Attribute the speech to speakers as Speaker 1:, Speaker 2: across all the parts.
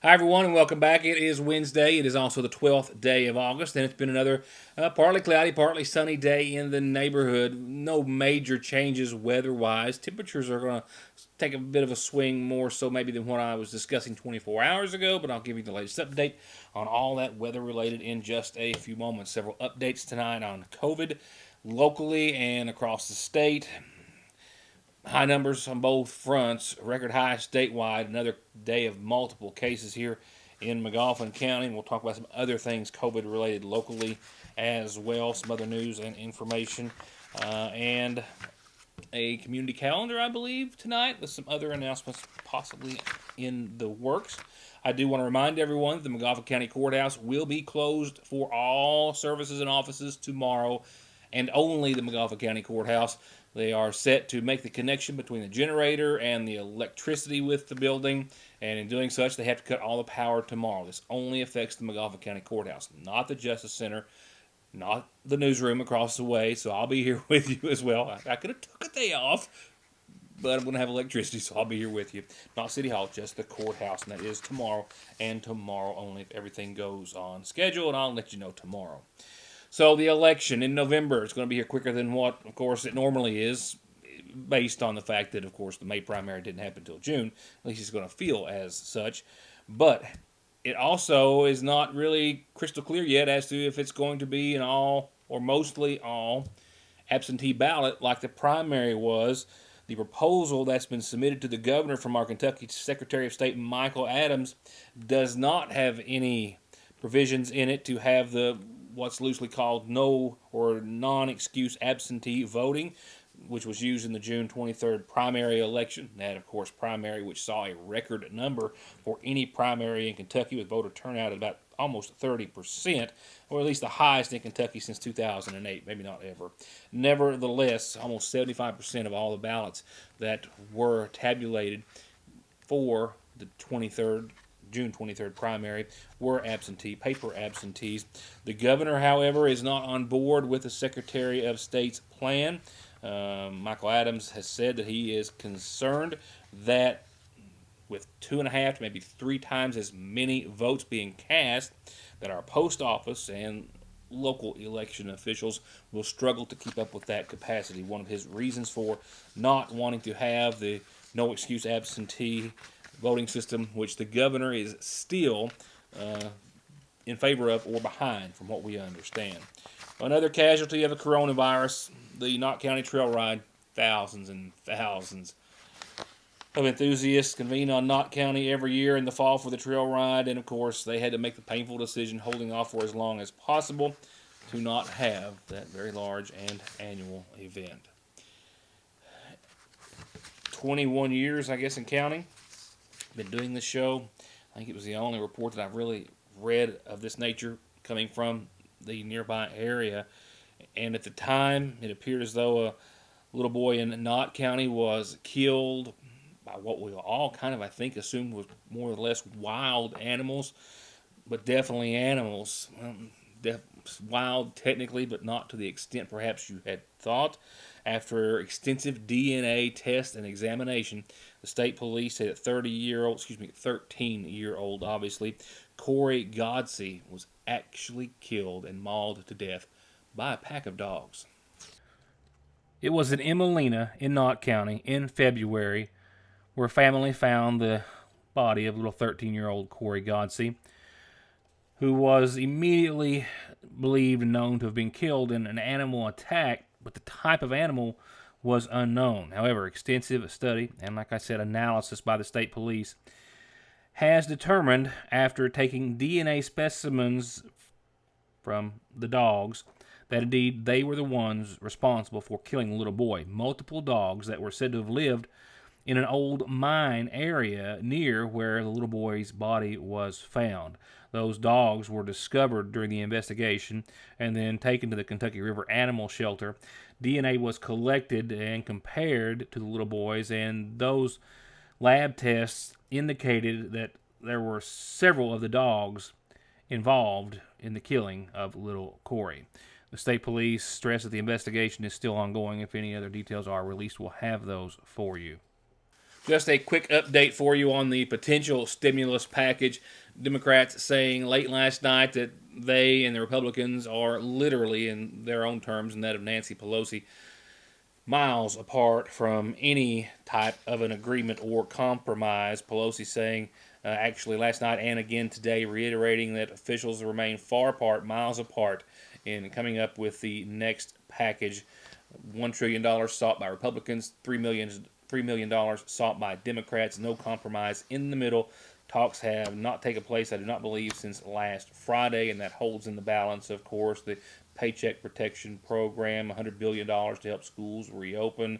Speaker 1: Hi, everyone, and welcome back. It is Wednesday. It is also the 12th day of August, and it's been another partly cloudy, partly sunny day in the neighborhood. No major changes weather-wise. Temperatures are going to take a bit of a swing more so maybe than what I was discussing 24 hours ago, but I'll give you the latest update on all that weather-related in just a few moments. Several updates tonight on COVID locally and across the state. High numbers on both fronts, record high statewide, another day of multiple cases here in McGoffin County. And we'll talk about some other things COVID related locally as well, some other news and information, and a community calendar, I believe, tonight with some other announcements possibly in the works. I do want to remind everyone that the McGoffin County Courthouse will be closed for all services and offices tomorrow, and only the McGoffin County Courthouse. They are set to make the connection between the generator and the electricity with the building, and in doing such, they have to cut all the power tomorrow. This only affects the McGoffin County Courthouse, not the Justice Center, not the newsroom across the way. So I'll be here with you as well. I could have took a day off, but I'm going to have electricity, so I'll be here with you. Not City Hall, just the courthouse, and that is tomorrow, and tomorrow only if everything goes on schedule, and I'll let you know tomorrow. So the election in November is going to be here quicker than what, of course, it normally is, based on the fact that, of course, the May primary didn't happen until June. At least it's going to feel as such. But it also is not really crystal clear yet as to if it's going to be an all or mostly all absentee ballot like the primary was. The proposal that's been submitted to the governor from our Kentucky Secretary of State, Michael Adams, does not have any provisions in it to have the what's loosely called no or non-excuse absentee voting, which was used in the June 23rd primary election. That, of course, primary, which saw a record number for any primary in Kentucky, with voter turnout at about almost 30%, or at least the highest in Kentucky since 2008, maybe not ever. Nevertheless, almost 75% of all the ballots that were tabulated for the June 23rd primary were absentee, paper absentees. The governor, however, is not on board with the Secretary of State's plan. Michael Adams has said that he is concerned that with 2.5 to maybe 3 times as many votes being cast, that our post office and local election officials will struggle to keep up with that capacity. One of his reasons for not wanting to have the no excuse absentee voting system, which the governor is still in favor of or behind, from what we understand. Another casualty of the coronavirus, the Knott County Trail Ride. Thousands and thousands of enthusiasts convene on Knott County every year in the fall for the trail ride, and of course they had to make the painful decision, holding off for as long as possible, to not have that very large and annual event. 21 years, I guess, in counting. Been doing this show. I think it was the only report that I've really read of this nature coming from the nearby area. And at the time, it appeared as though a little boy in Knott County was killed by what we all kind of, I think, assumed was more or less wild animals, but definitely animals. Wild technically, but not to the extent perhaps you had thought. After extensive DNA test and examination, the state police said that 13-year-old, obviously, Corey Godsey was actually killed and mauled to death by a pack of dogs. It was in Emelina in Knott County in February where family found the body of little 13-year-old Corey Godsey, who was immediately believed and known to have been killed in an animal attack, but the type of animal was unknown. However, extensive study and, like I said, analysis by the state police has determined, after taking DNA specimens from the dogs, that indeed they were the ones responsible for killing the little boy. Multiple dogs that were said to have lived in an old mine area near where the little boy's body was found. Those dogs were discovered during the investigation and then taken to the Kentucky River Animal Shelter. DNA was collected and compared to the little boy's, and those lab tests indicated that there were several of the dogs involved in the killing of little Corey. The state police stress that the investigation is still ongoing. If any other details are released, we'll have those for you. Just a quick update for you on the potential stimulus package. Democrats saying late last night that they and the Republicans are literally, in their own terms and that of Nancy Pelosi, miles apart from any type of an agreement or compromise. Pelosi saying, actually last night and again today, reiterating that officials remain far apart, miles apart, in coming up with the next package. $1 trillion sought by Republicans, $3 million sought by Democrats. No compromise in the middle. Talks have not taken place, I do not believe, since last Friday, and that holds in the balance, of course, the Paycheck Protection Program, $100 billion to help schools reopen,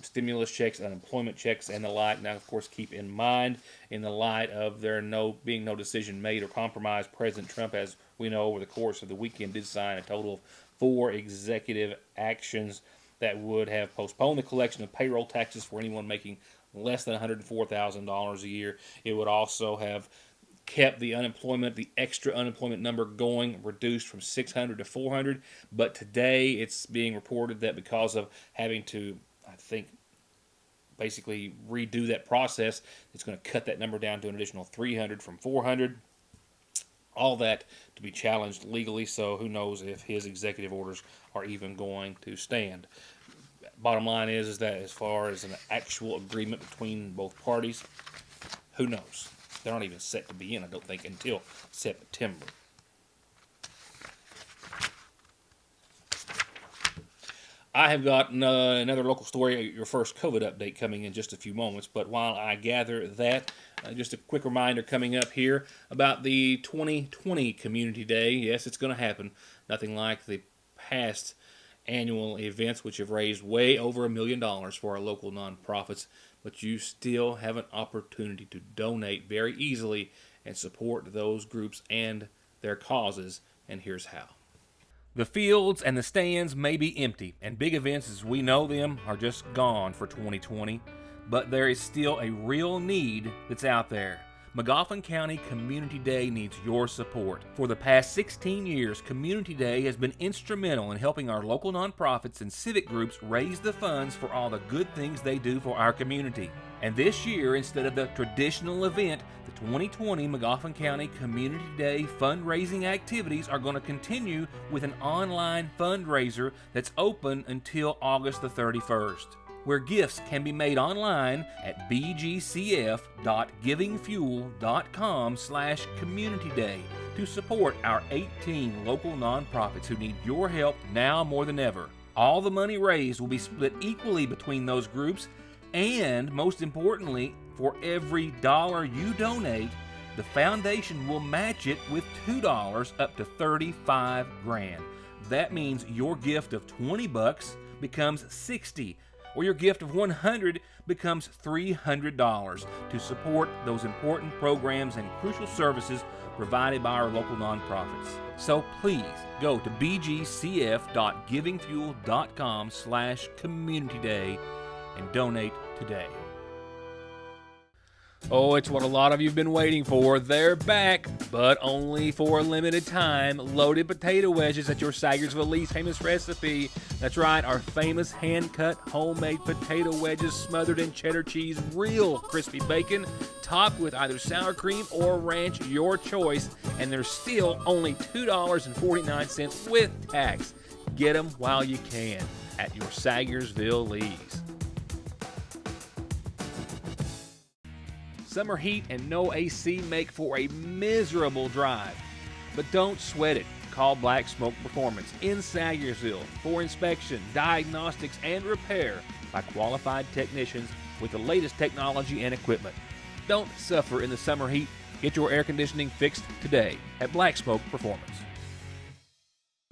Speaker 1: stimulus checks, unemployment checks, and the like. Now, of course, keep in mind, in the light of there being no decision made or compromise, President Trump, as we know, over the course of the weekend, did sign a total of 4 executive actions that would have postponed the collection of payroll taxes for anyone making less than $104,000 a year. It would also have kept the extra unemployment number going, reduced from 600 to 400. But today it's being reported that because of having to, I think, basically redo that process, it's going to cut that number down to an additional 300 from 400. All that to be challenged legally, so who knows if his executive orders are even going to stand. Bottom line is that as far as an actual agreement between both parties, who knows? They're not even set to be in, I don't think, until September. I have got another local story, your first COVID update, coming in just a few moments. But while I gather that, just a quick reminder coming up here about the 2020 Community Day. Yes, it's going to happen. Nothing like the past annual events, which have raised way over $1 million for our local nonprofits. But you still have an opportunity to donate very easily and support those groups and their causes. And here's how. The fields and the stands may be empty, and big events as we know them are just gone for 2020, but there is still a real need that's out there. Magoffin County Community Day needs your support. For the past 16 years, Community Day has been instrumental in helping our local nonprofits and civic groups raise the funds for all the good things they do for our community. And this year, instead of the traditional event, the 2020 Magoffin County Community Day fundraising activities are going to continue with an online fundraiser that's open until August the 31st. Where gifts can be made online at bgcf.givingfuel.com/community day to support our 18 local nonprofits who need your help now more than ever. All the money raised will be split equally between those groups, and most importantly, for every dollar you donate, the foundation will match it with $2 up to $35,000. That means your gift of $20 becomes $60. Or your gift of $100 becomes $300 to support those important programs and crucial services provided by our local nonprofits. So please go to bgcf.givingfuel.com/community day and donate today. Oh, it's what a lot of you have been waiting for. They're back, but only for a limited time. Loaded potato wedges at your Sagersville Lee's famous recipe. That's right, our famous hand-cut homemade potato wedges smothered in cheddar cheese, real crispy bacon, topped with either sour cream or ranch, your choice. And they're still only $2.49 with tax. Get them while you can at your Sagersville Lee's. Summer heat and no AC make for a miserable drive. But don't sweat it. Call Black Smoke Performance in Sagersville for inspection, diagnostics, and repair by qualified technicians with the latest technology and equipment. Don't suffer in the summer heat. Get your air conditioning fixed today at Black Smoke Performance.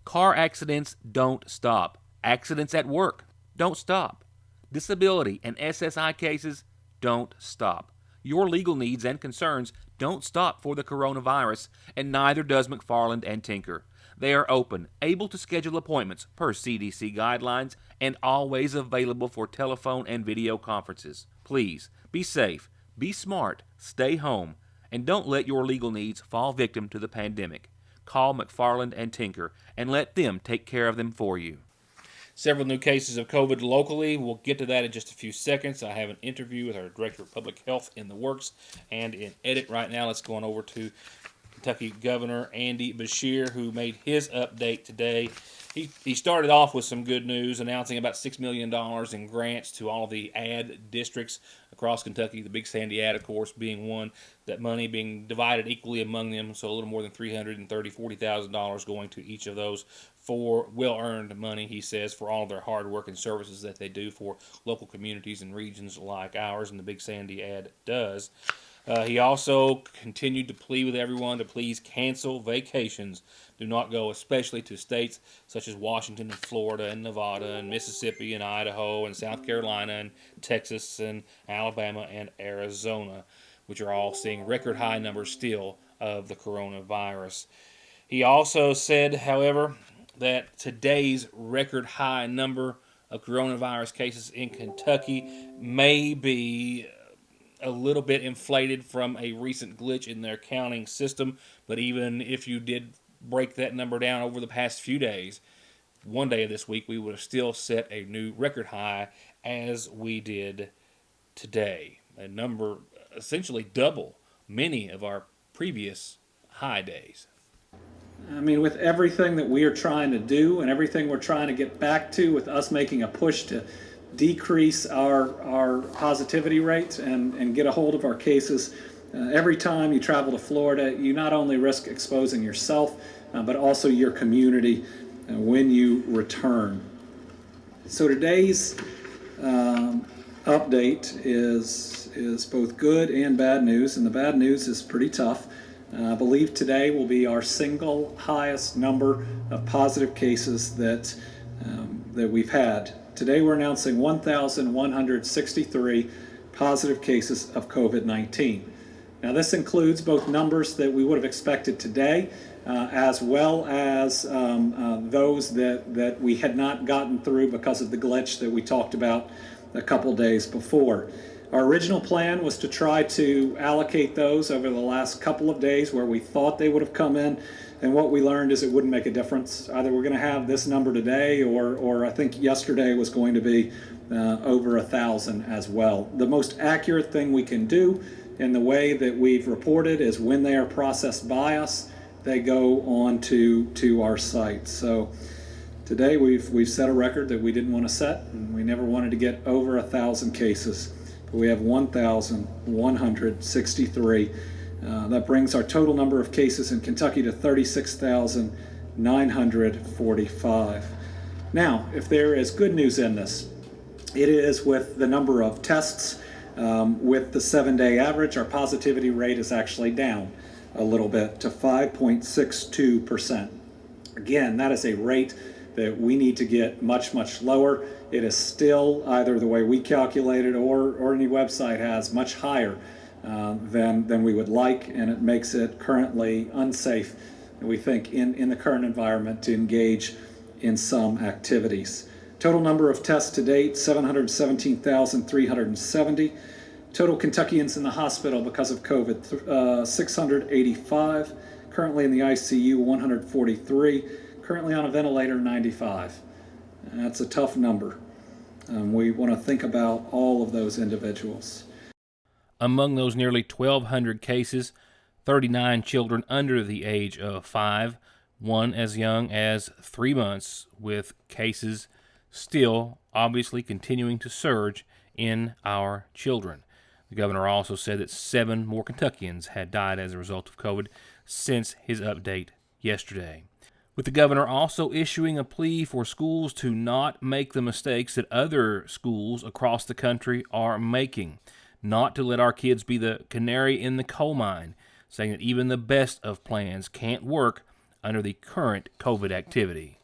Speaker 1: Car accidents don't stop. Accidents at work don't stop. Disability and SSI cases don't stop. Your legal needs and concerns don't stop for the coronavirus, and neither does McFarland and Tinker. They are open, able to schedule appointments per CDC guidelines, and always available for telephone and video conferences. Please, be safe, be smart, stay home, and don't let your legal needs fall victim to the pandemic. Call McFarland and Tinker and let them take care of them for you. Several new cases of COVID locally. We'll get to that in just a few seconds. I have an interview with our Director of Public Health in the works and in edit right now. Let's go on over to Kentucky Governor Andy Beshear, who made his update today. He started off with some good news, announcing about $6 million in grants to all of the ad districts across Kentucky, the Big Sandy ad, of course, being one. That money being divided equally among them, so a little more than $340,000 going to each of those for well-earned money, he says, for all of their hard work and services that they do for local communities and regions like ours, and the Big Sandy ad does. He also continued to plead with everyone to please cancel vacations. Do not go, especially to states such as Washington and Florida and Nevada and Mississippi and Idaho and South Carolina and Texas and Alabama and Arizona, which are all seeing record high numbers still of the coronavirus. He also said, however, that today's record high number of coronavirus cases in Kentucky may be a little bit inflated from a recent glitch in their counting system, but even if you did break that number down over the past few days, one day of this week, we would have still set a new record high as we did today. A number essentially double many of our previous high days.
Speaker 2: I mean, with everything that we are trying to do and everything we're trying to get back to, with us making a push to decrease our positivity rates and get a hold of our cases, every time you travel to Florida, you not only risk exposing yourself, but also your community when you return. So today's update is both good and bad news, and the bad news is pretty tough. I believe today will be our single highest number of positive cases that we've had. Today we're announcing 1,163 positive cases of COVID-19. Now this includes both numbers that we would have expected today, as well as those that we had not gotten through because of the glitch that we talked about a couple days before. Our original plan was to try to allocate those over the last couple of days where we thought they would have come in, and what we learned is it wouldn't make a difference. Either we're going to have this number today, or I think yesterday was going to be over 1,000 as well. The most accurate thing we can do in the way that we've reported is when they are processed by us, they go on to our site. So today we've set a record that we didn't want to set, and we never wanted to get over 1,000 cases. But we have 1,163. That brings our total number of cases in Kentucky to 36,945. Now, if there is good news in this, it is with the number of tests. With the 7-day average, our positivity rate is actually down a little bit to 5.62%. Again, that is a rate that we need to get much, much lower. It is still, either the way we calculate it or any website has, much higher than we would like, and it makes it currently unsafe, we think, in the current environment to engage in some activities. Total number of tests to date, 717,370. Total Kentuckians in the hospital because of COVID, 685. Currently in the ICU, 143. Currently on a ventilator, 95. That's a tough number. We want to think about all of those individuals.
Speaker 1: Among those nearly 1,200 cases, 39 children under the age of 5, one as young as 3 months, with cases still obviously continuing to surge in our children. The governor also said that 7 more Kentuckians had died as a result of COVID since his update yesterday. With the governor also issuing a plea for schools to not make the mistakes that other schools across the country are making, not to let our kids be the canary in the coal mine, saying that even the best of plans can't work under the current COVID activity.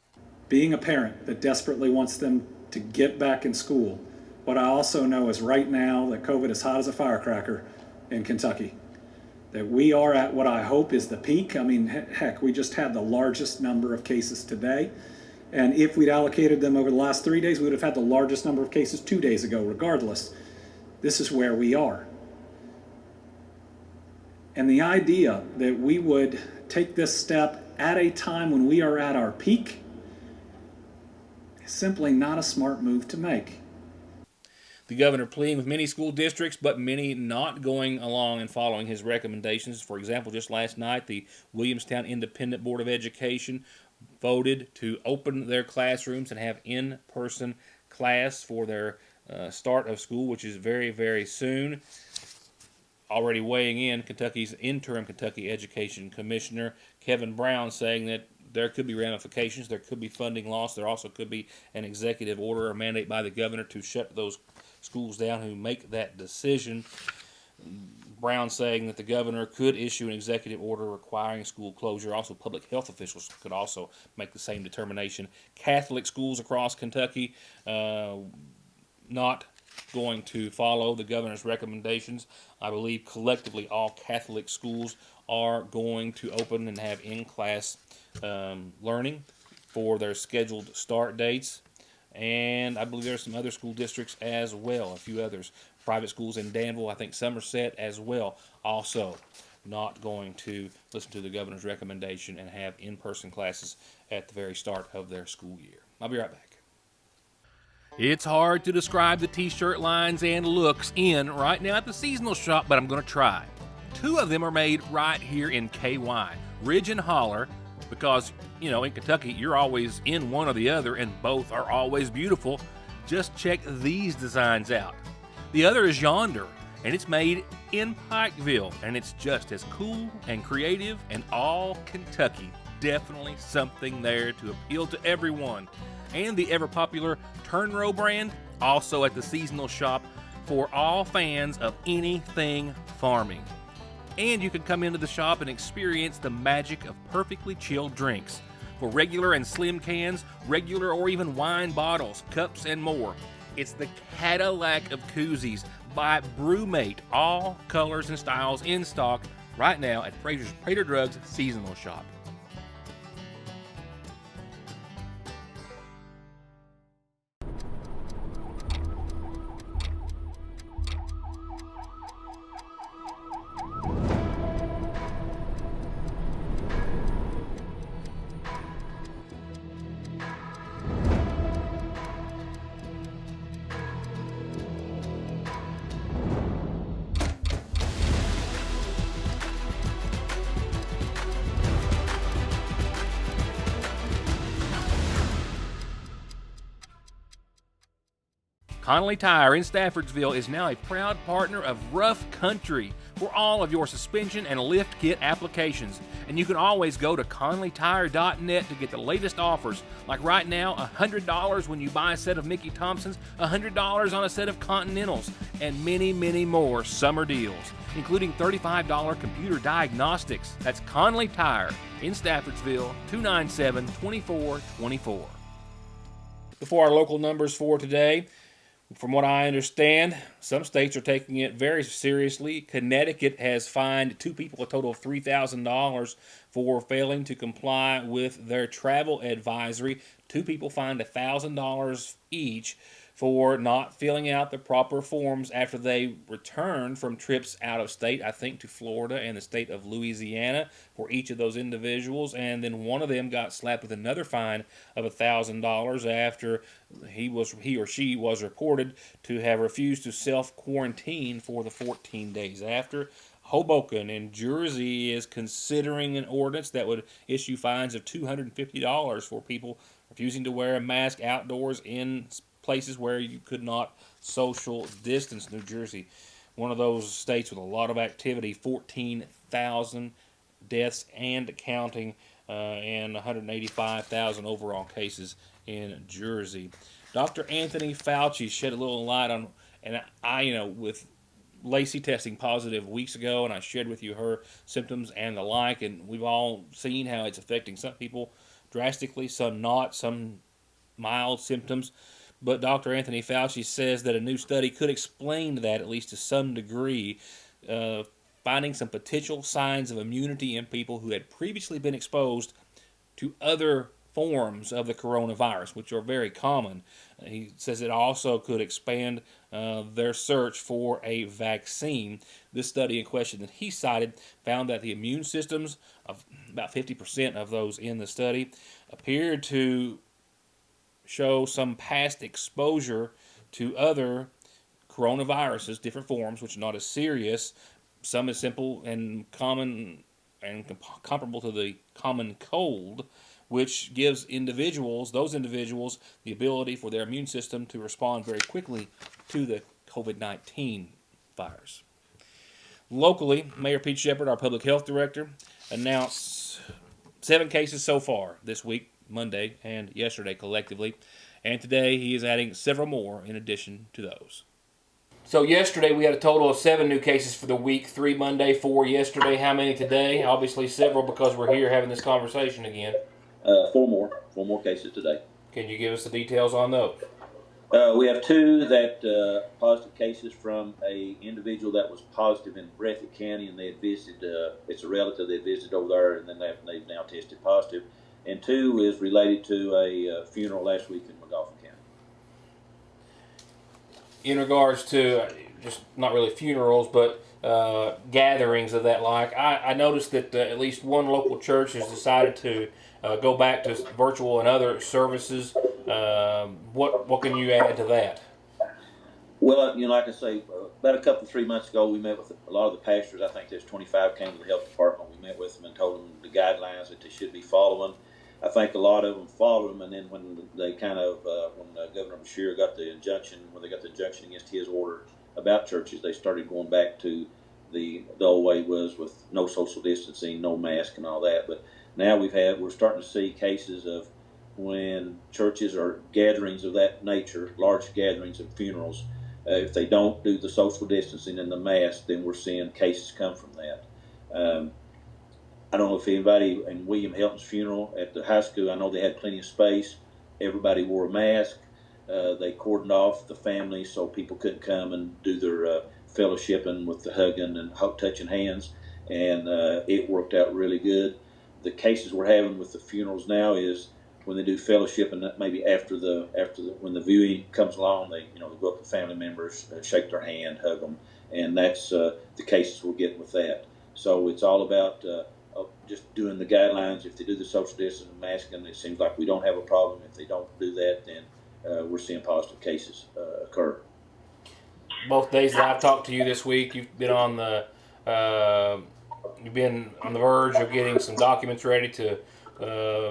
Speaker 2: Being a parent that desperately wants them to get back in school, what I also know is right now that COVID is hot as a firecracker in Kentucky. That we are at what I hope is the peak. I mean, heck, we just had the largest number of cases today. And if we'd allocated them over the last 3 days, we would have had the largest number of cases 2 days ago, regardless. This is where we are. And the idea that we would take this step at a time when we are at our peak simply not a smart move to make.
Speaker 1: The governor pleading with many school districts, but many not going along and following his recommendations. For example, just last night, the Williamstown Independent Board of Education voted to open their classrooms and have in-person class for their start of school, which is very, very soon. Already weighing in, Kentucky's interim Kentucky Education Commissioner, Kevin Brown, saying that there could be ramifications, there could be funding loss, there also could be an executive order or mandate by the governor to shut those schools down who make that decision. Brown saying that the governor could issue an executive order requiring school closure. Also, public health officials could also make the same determination. Catholic schools across Kentucky not going to follow the governor's recommendations. I believe collectively all Catholic schools are going to open and have in-class learning for their scheduled start dates. And I believe there are some other school districts as well, a few others. Private schools in Danville, I think Somerset as well, also not going to listen to the governor's recommendation and have in-person classes at the very start of their school year. I'll be right back. It's hard to describe the t-shirt lines and looks in right now at the seasonal shop, but I'm going to try. Two of them are made right here in KY, Ridge and Holler, because, you know, in Kentucky, you're always in one or the other, and both are always beautiful. Just check these designs out. The other is Yonder, and it's made in Pikeville, and it's just as cool and creative and all Kentucky. Definitely something there to appeal to everyone. And the ever-popular Turn Row brand, also at the seasonal shop for all fans of anything farming. And you can come into the shop and experience the magic of perfectly chilled drinks. For regular and slim cans, regular or even wine bottles, cups, and more. It's the Cadillac of koozies by Brewmate. All colors and styles in stock right now at Fraser's Prater Drugs seasonal shop. Connolly Tire in Staffordsville is now a proud partner of Rough Country for all of your suspension and lift kit applications. And you can always go to ConnollyTire.net to get the latest offers. Like right now, $100 when you buy a set of Mickey Thompsons, $100 on a set of Continentals, and many, many more summer deals, including $35 computer diagnostics. That's Connolly Tire in Staffordsville, 297-2424. Before our local numbers for today, from what I understand, some states are taking it very seriously. Connecticut has fined two people a total of $3,000 for failing to comply with their travel advisory. Two people fined $1,000 each for not filling out the proper forms after they returned from trips out of state, I think to Florida and the state of Louisiana for each of those individuals. And then one of them got slapped with another fine of $1,000 after he or she was reported to have refused to self-quarantine for the 14 days after. Hoboken in Jersey is considering an ordinance that would issue fines of $250 for people refusing to wear a mask outdoors in places where you could not social distance. New Jersey, one of those states with a lot of activity, 14,000 deaths and counting, and 185,000 overall cases in Jersey. Dr. Anthony Fauci shed a little light on, and I with Lacey testing positive weeks ago, and I shared with you her symptoms and the like, and we've all seen how it's affecting some people drastically, some not, some mild symptoms. But Dr. Anthony Fauci says that a new study could explain that, at least to some degree, finding some potential signs of immunity in people who had previously been exposed to other forms of the coronavirus, which are very common. He says it also could expand their search for a vaccine. This study in question that he cited found that the immune systems of about 50% of those in the study appeared to show some past exposure to other coronaviruses, different forms, which are not as serious, some as simple and common and comparable to the common cold, which gives those individuals, the ability for their immune system to respond very quickly to the COVID-19 virus. Locally, Mayor Pete Shepard, our public health director, announced 7 cases so far this week, Monday and yesterday collectively, and today he is adding several more in addition to those. So yesterday we had a total of 7 new cases for the week, 3 Monday, 4 yesterday. How many today? Obviously several because we're here having this conversation again.
Speaker 3: 4 more cases today.
Speaker 1: Can you give us the details on those?
Speaker 3: We have 2 that positive cases from a individual that was positive in Breathitt County, and they had visited. It's a relative they had visited over there, and then they've now tested positive. And 2 is related to a funeral last week in McGoffin County.
Speaker 1: In regards to just not really funerals, but gatherings of that like, I noticed that at least one local church has decided to go back to virtual and other services. What can you add to that?
Speaker 3: Well, like I say, about 3 months ago, we met with a lot of the pastors. I think there's 25 came to the health department. We met with them and told them the guidelines that they should be following. I think a lot of them followed them, and then when they when Governor Beshear got the injunction, when they got the injunction against his order about churches, they started going back to the old way it was with no social distancing, no mask, and all that. But now we're starting to see cases of when churches or gatherings of that nature, large gatherings of funerals, if they don't do the social distancing and the mask, then we're seeing cases come from that. I don't know if anybody in William Helton's funeral at the high school, I know they had plenty of space. Everybody wore a mask. They cordoned off the families so people couldn't come and do their fellowshipping with the hugging and touching hands, and it worked out really good. The cases we're having with the funerals now is when they do fellowship, and maybe after when the viewing comes along, they go up to family members, shake their hand, hug them, and that's the cases we're getting with that. So it's all about just doing the guidelines. If they do the social distancing and masking, it seems like we don't have a problem. If they don't do that, then we're seeing positive cases occur.
Speaker 1: Both days that I've talked to you this week, you've been on the verge of getting some documents ready to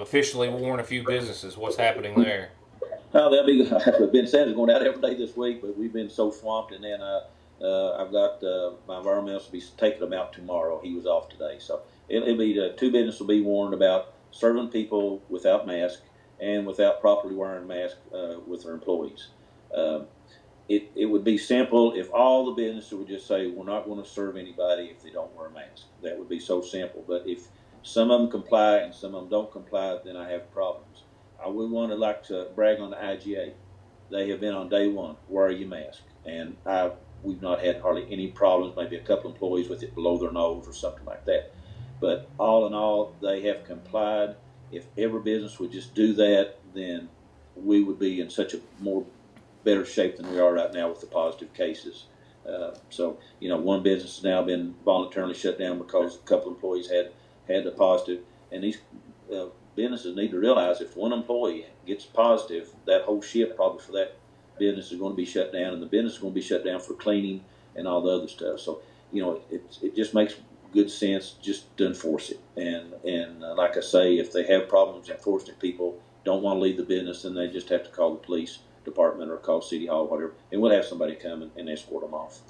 Speaker 1: officially warn a few businesses. What's happening there?
Speaker 3: Well, Ben Sanders going out every day this week, but we've been so swamped, and then I've got my environmentalist will be taking them out tomorrow. He was off today, so it'll be 2 businesses will be warned about serving people without mask and without properly wearing a mask with their employees. It would be simple if all the businesses would just say, we're not going to serve anybody if they don't wear a mask. That would be so simple. But if some of them comply and some of them don't comply, then I have problems. I would want to like to brag on the IGA. They have been on day one, wear your mask. And we've not had hardly any problems, maybe a couple employees with it below their nose or something like that. But all in all, they have complied. If every business would just do that, then we would be in such a more better shape than we are right now with the positive cases. So one business has now been voluntarily shut down because a couple employees had the positive. And these businesses need to realize if one employee gets positive, that whole shift probably for that business is going to be shut down, and the business is going to be shut down for cleaning and all the other stuff. So it just makes good sense just to enforce it. And like I say, if they have problems enforcing it, people don't want to leave the business, then they just have to call the police department or call City Hall, whatever, and we'll have somebody come and escort them off.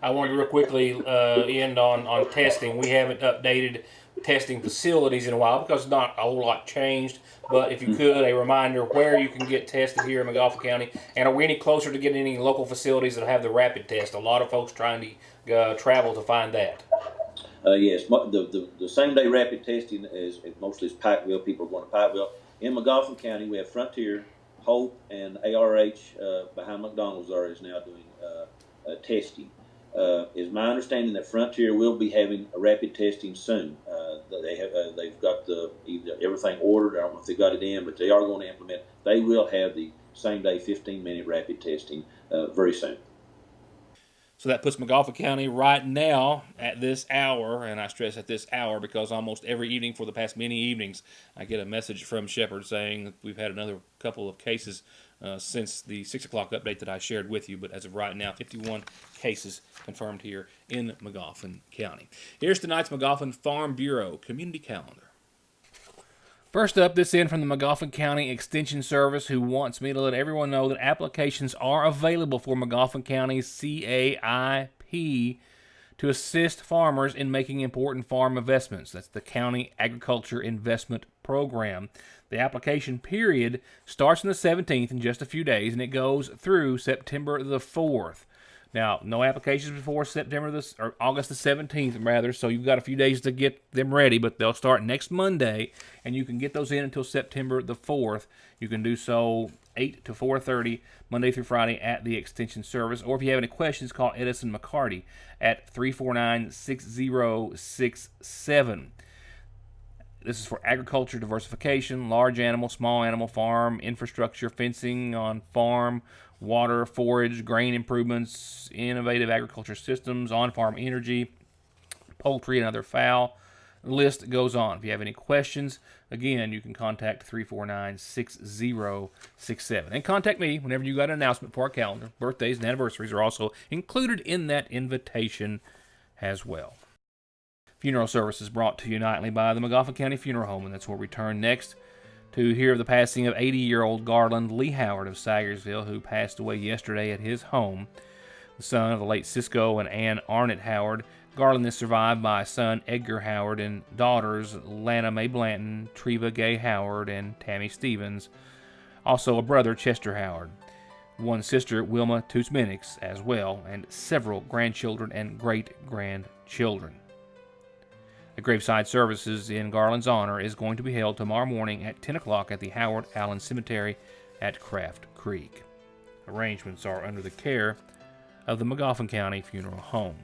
Speaker 1: I wanted to real quickly end on testing. We haven't updated testing facilities in a while because not a whole lot changed. But if you could, a reminder where you can get tested here in McGoffin County, and are we any closer to getting any local facilities that have the rapid test? A lot of folks trying to travel to find that.
Speaker 3: Yes, the same day rapid testing is mostly Pikeville. People are going to Pikeville. In McGoffin County, we have Frontier, Hope, and ARH behind McDonald's there is now doing testing. Is my understanding that Frontier will be having a rapid testing soon. They've got everything ordered. I don't know if they got it in, but they are going to implement. They will have the same day 15-minute rapid testing very soon.
Speaker 1: So that puts McGoffin County right now at this hour, and I stress at this hour because almost every evening for the past many evenings, I get a message from Shepherd saying that we've had another couple of cases since the 6 o'clock update that I shared with you. But as of right now, 51 cases confirmed here in McGoffin County. Here's tonight's McGoffin Farm Bureau Community Calendar. First up, this in from the McGoffin County Extension Service, who wants me to let everyone know that applications are available for McGoffin County's CAIP to assist farmers in making important farm investments. That's the County Agriculture Investment Program. The application period starts on the 17th in just a few days, and it goes through September the 4th. Now, no applications before August the 17th, rather, so you've got a few days to get them ready, but they'll start next Monday, and you can get those in until September the 4th. You can do so 8 to 4:30, Monday through Friday at the Extension Service, or if you have any questions, call Edison McCarty at 349-6067. This is for agriculture diversification, large animal, small animal farm, infrastructure, fencing on farm, water, forage, grain improvements, innovative agriculture systems, on-farm energy, poultry, and other fowl. The list goes on. If you have any questions, again, you can contact 349-6067. And contact me whenever you got an announcement for our calendar. Birthdays and anniversaries are also included in that invitation as well. Funeral services brought to you nightly by the McGoffin County Funeral Home, and that's where we turn next to hear of the passing of 80-year-old Garland Lee Howard of Sagersville, who passed away yesterday at his home. The son of the late Cisco and Ann Arnett Howard, Garland is survived by a son, Edgar Howard, and daughters, Lana Mae Blanton, Treva Gay Howard, and Tammy Stevens. Also a brother, Chester Howard. One sister, Wilma Toots Minix, as well, and several grandchildren and great-grandchildren. The graveside services in Garland's honor is going to be held tomorrow morning at 10 o'clock at the Howard Allen Cemetery at Craft Creek. Arrangements are under the care of the McGoffin County Funeral Home.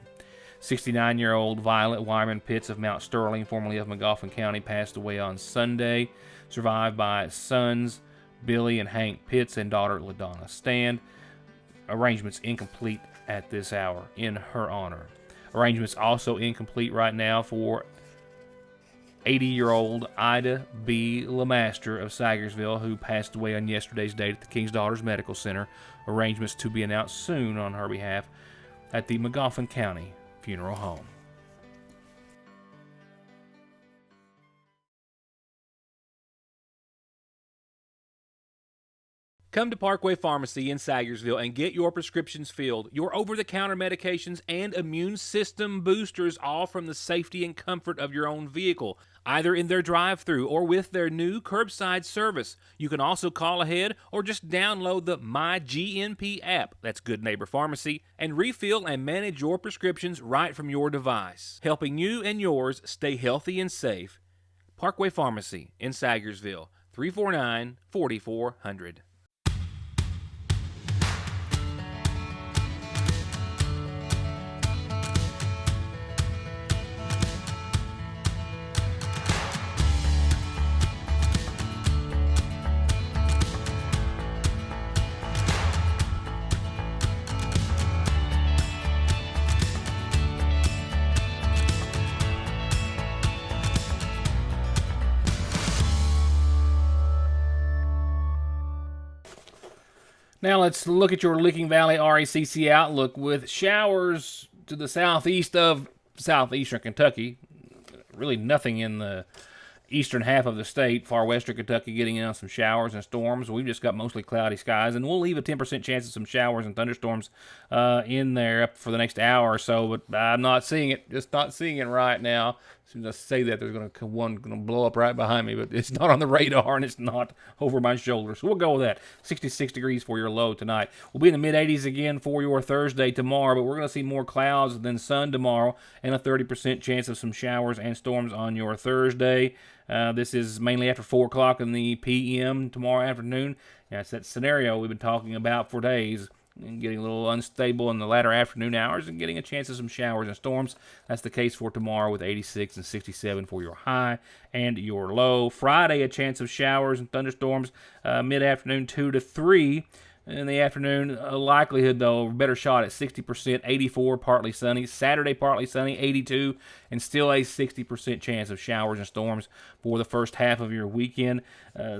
Speaker 1: 69-year-old Violet Wyman Pitts of Mount Sterling, formerly of McGoffin County, passed away on Sunday, survived by sons Billy and Hank Pitts and daughter LaDonna Stand. Arrangements incomplete at this hour in her honor. Arrangements also incomplete right now for 80-year-old Ida B. LeMaster of Sagersville, who passed away on yesterday's date at the King's Daughters Medical Center. Arrangements to be announced soon on her behalf at the McGoffin County Funeral Home. Come to Parkway Pharmacy in Sagersville and get your prescriptions filled, your over-the-counter medications, and immune system boosters, all from the safety and comfort of your own vehicle, either in their drive-thru or with their new curbside service. You can also call ahead or just download the MyGNP app, that's Good Neighbor Pharmacy, and refill and manage your prescriptions right from your device, helping you and yours stay healthy and safe. Parkway Pharmacy in Sagersville, 349-4400. Now let's look at your Licking Valley RACC outlook with showers to the southeast of southeastern Kentucky. Really nothing in the eastern half of the state. Far western Kentucky getting in on some showers and storms. We've just got mostly cloudy skies, and we'll leave a 10% chance of some showers and thunderstorms in there for the next hour or so, but I'm not seeing it. Just not seeing it right now. As soon as I say that, there's one going to blow up right behind me, but it's not on the radar and it's not over my shoulder. So we'll go with that. 66 degrees for your low tonight. We'll be in the mid-80s again for your Thursday tomorrow, but we're going to see more clouds than sun tomorrow and a 30% chance of some showers and storms on your Thursday. This is mainly after 4 o'clock in the p.m. tomorrow afternoon. That's that scenario we've been talking about for days. And getting a little unstable in the latter afternoon hours and getting a chance of some showers and storms. That's the case for tomorrow with 86 and 67 for your high and your low. Friday, a chance of showers and thunderstorms mid-afternoon 2 to 3. In the afternoon, a likelihood, though, better shot at 60%, 84, partly sunny. Saturday, partly sunny, 82, and still a 60% chance of showers and storms for the first half of your weekend.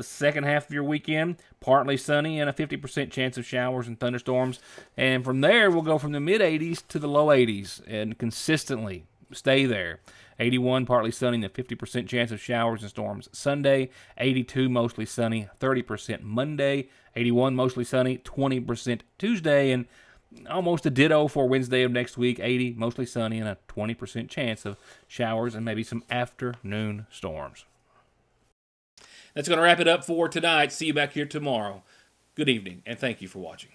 Speaker 1: Second half of your weekend, partly sunny and a 50% chance of showers and thunderstorms. And from there, we'll go from the mid-80s to the low 80s and consistently stay there. 81, partly sunny, and a 50% chance of showers and storms Sunday. 82, mostly sunny, 30% Monday. 81, mostly sunny, 20% Tuesday, and almost a ditto for Wednesday of next week. 80, mostly sunny, and a 20% chance of showers and maybe some afternoon storms. That's going to wrap it up for tonight. See you back here tomorrow. Good evening, and thank you for watching.